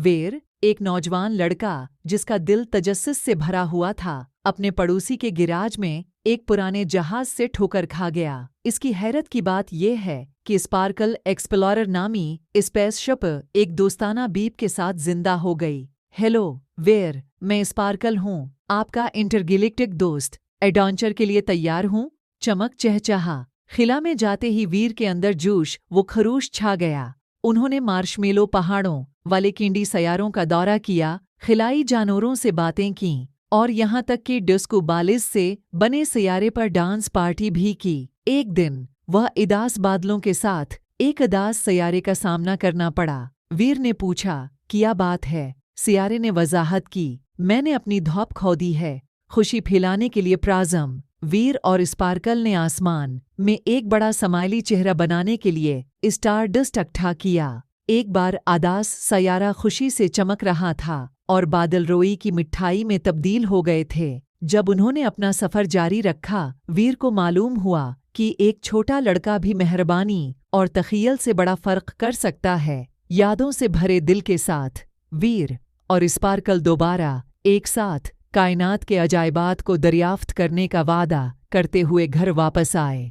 Where, एक नौजवान लड़का जिसका दिल तजस्सुस से भरा हुआ था, अपने पड़ोसी के गिराज में एक पुराने जहाज से ठोकर खा गया। इसकी हैरत की बात यह है कि स्पार्कल एक्सप्लोरर नामी स्पेसशिप एक दोस्ताना बीप के साथ जिंदा हो गई। हेलो वेर, मैं स्पार्कल हूँ, आपका इंटरगैलेक्टिक दोस्त। एडवेंचर के लिए तैयार हूँ? चमक चहचहा। खिला में जाते ही वीर के अंदर जोश वो खरोश छा गया। उन्होंने मार्शमेलो पहाड़ों वाले किंडी सैयारों का दौरा किया, खिलाई जानवरों से बातें कीं और यहाँ तक कि डिस्को बालिस से बने सैयारे पर डांस पार्टी भी की। एक दिन वह उदास बादलों के साथ एक उदास सैयारे का सामना करना पड़ा। वीर ने पूछा, क्या बात है? सैयारे ने वजाहत की, मैंने अपनी धौप खो दी है, खुशी फैलाने के लिए प्राज़म। वीर और स्पार्कल ने आसमान में एक बड़ा समाइली चेहरा बनाने के लिए स्टार डस्ट इकट्ठा किया। एक बार आदास सैयारा खुशी से चमक रहा था और बादल रोई की मिठाई में तब्दील हो गए थे। जब उन्होंने अपना सफ़र जारी रखा, वीर को मालूम हुआ कि एक छोटा लड़का भी मेहरबानी और तख़य्युल से बड़ा फ़र्क कर सकता है। यादों से भरे दिल के साथ वीर और स्पार्कल दोबारा एक साथ कायनात के अजायबात को दरियाफ्त करने का वादा करते हुए घर वापस आए।